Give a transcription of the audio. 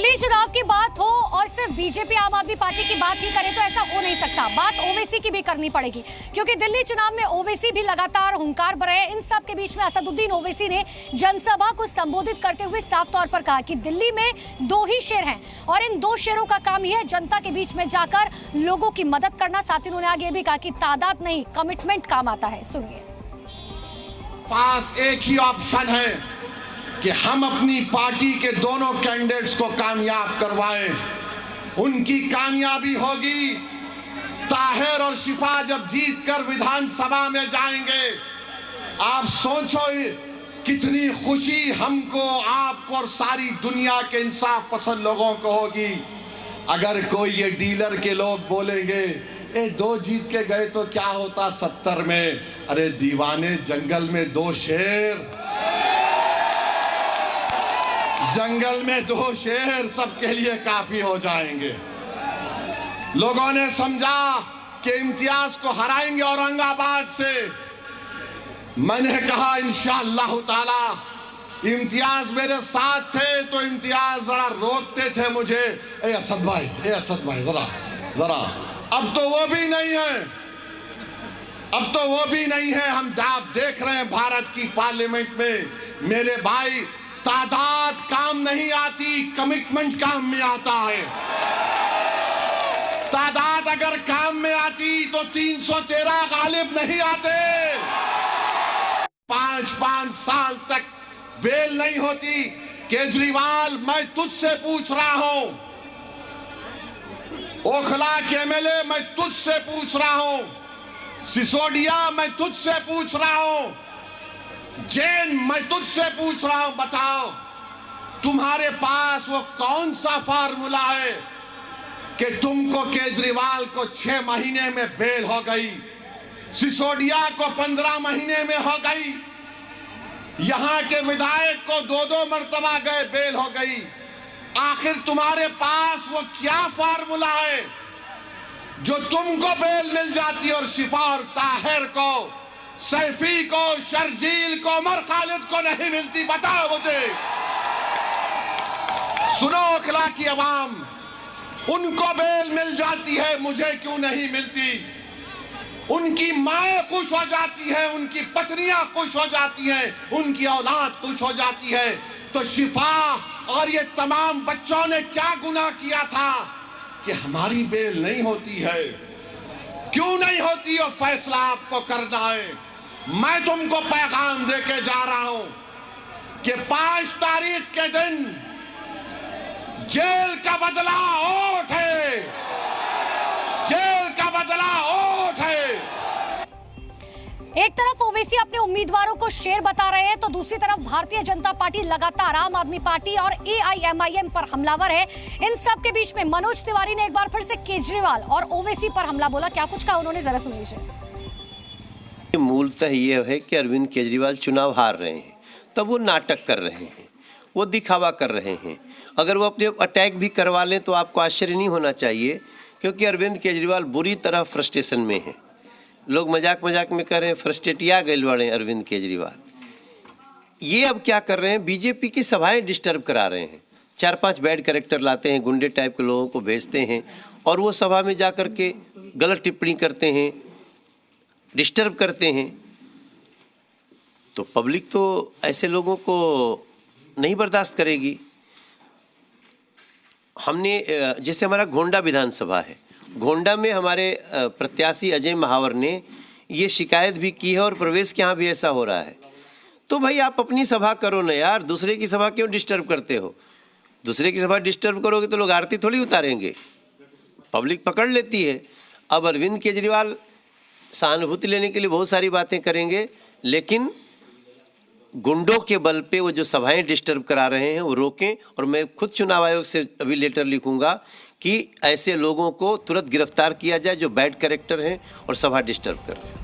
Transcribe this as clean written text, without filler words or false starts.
दिल्ली चुनाव की बात हो और सिर्फ बीजेपी आम आदमी पार्टी की बात ही करे तो ऐसा हो नहीं सकता। बात ओवैसी की भी करनी पड़ेगी, क्योंकि दिल्ली चुनाव में ओवैसी भी लगातार हुंकार भर रहे हैं। इन सब के बीच में असदुद्दीन ओवैसी ने जनसभा को संबोधित करते हुए साफ तौर पर कहा कि दिल्ली में दो ही शेर हैं और इन दो शेरों का काम यह है जनता के बीच में जाकर लोगों की मदद करना। साथ ही उन्होंने आगे भी कहा कि तादाद नहीं कमिटमेंट काम आता है। सुनिए। पास एक ही ऑप्शन है कि हम अपनी पार्टी के दोनों कैंडिडेट्स को कामयाब करवाएं। उनकी कामयाबी होगी ताहिर और शिफा जब जीतकर विधानसभा में जाएंगे। आप सोचो कितनी खुशी हमको, आपको और सारी दुनिया के इंसाफ पसंद लोगों को होगी। अगर कोई ये डीलर के लोग बोलेंगे ए दो जीत के गए तो क्या होता 70 में, अरे दीवाने जंगल में दो शेर, जंगल में दो शेर सबके लिए काफी हो जाएंगे। लोगों ने समझा कि इम्तियाज को हराएंगे औरंगाबाद से। मैंने कहा इंशाअल्लाह ताला इम्तियाज मेरे साथ थे तो इम्तियाज जरा रोकते थे मुझे, ए असद भाई जरा। अब तो वो भी नहीं है, अब तो वो भी नहीं है। हम आप देख रहे हैं भारत की पार्लियामेंट में मेरे भाई, तादाद काम नहीं आती, कमिटमेंट काम में आता है। तादाद अगर काम में आती तो 313 गालिब नहीं आते। 5-5 साल तक बेल नहीं होती। केजरीवाल, मैं तुझसे पूछ रहा हूं, ओखला के एमएलए मैं तुझसे पूछ रहा हूं, सिसोदिया मैं तुझसे पूछ रहा हूं, जैन मैं तुझसे पूछ रहा हूं, बताओ तुम्हारे पास वो कौन सा फार्मूला है कि तुमको केजरीवाल को 6 महीने में बेल हो गई, सिसोदिया को 15 महीने में हो गई, यहां के विधायक को 2-2 मर्तबा गए बेल हो गई। आखिर तुम्हारे पास वो क्या फार्मूला है जो तुमको बेल मिल जाती और शिफा और ताहिर को, सैफी को, शर्जील को, उमर खालिद को नहीं मिलती? बताओ मुझे। सुनो ओखला की आवाम, उनको बेल मिल जाती है, मुझे क्यों नहीं मिलती? उनकी माएं खुश हो जाती हैं, उनकी पत्नियां खुश हो जाती हैं, उनकी औलाद खुश हो जाती है, तो शिफा और ये तमाम बच्चों ने क्या गुनाह किया था कि हमारी बेल नहीं होती है? क्यों नहीं होती? और फैसला आपको करना है। मैं तुमको पैगाम देके जा रहा हूं कि 5 तारीख के दिन जेल का बदला ओट है, जेल का बदला ओट है। एक तरफ ओवैसी अपने उम्मीदवारों को शेर बता रहे हैं तो दूसरी तरफ भारतीय जनता पार्टी लगातार आम आदमी पार्टी और AIMIM पर हमलावर है। इन सब के बीच में मनोज तिवारी ने एक बार फिर से केजरीवाल और ओवैसी पर हमला बोला। क्या कुछ कहा उन्होंने, जरा सुन लीजिए। मूलतः ये है कि अरविंद केजरीवाल चुनाव हार रहे हैं, तब वो नाटक कर रहे हैं, वो दिखावा कर रहे हैं। अगर वो अपने अटैक भी करवा लें तो आपको आश्चर्य नहीं होना चाहिए, क्योंकि अरविंद केजरीवाल बुरी तरह फ्रस्ट्रेशन में है। लोग मजाक में कह रहे हैं फ्रस्ट्रेटिया गए बड़े अरविंद केजरीवाल। ये अब क्या कर रहे हैं, बीजेपी की सभाएं डिस्टर्ब करा रहे हैं। 4-5 बैड कैरेक्टर लाते हैं, गुंडे टाइप के लोगों को भेजते हैं और वो सभा में जा कर के गलत टिप्पणी करते हैं, डिस्टर्ब करते हैं। तो पब्लिक तो ऐसे लोगों को नहीं बर्दाश्त करेगी। हमने जैसे हमारा गोंडा विधानसभा है, गोंडा में हमारे प्रत्याशी अजय महावर ने ये शिकायत भी की है और प्रवेश के यहाँ भी ऐसा हो रहा है। तो भाई आप अपनी सभा करो ना यार, दूसरे की सभा क्यों डिस्टर्ब करते हो? दूसरे की सभा डिस्टर्ब करोगे तो लोग आरती थोड़ी उतारेंगे, पब्लिक पकड़ लेती है। अब अरविंद केजरीवाल सहानुभूति लेने के लिए बहुत सारी बातें करेंगे, लेकिन गुंडों के बल पे वो जो सभाएं डिस्टर्ब करा रहे हैं वो रोकें। और मैं खुद चुनाव आयोग से अभी लेटर लिखूंगा कि ऐसे लोगों को तुरंत गिरफ्तार किया जाए जो बैड कैरेक्टर हैं और सभा डिस्टर्ब कर रहे हैं।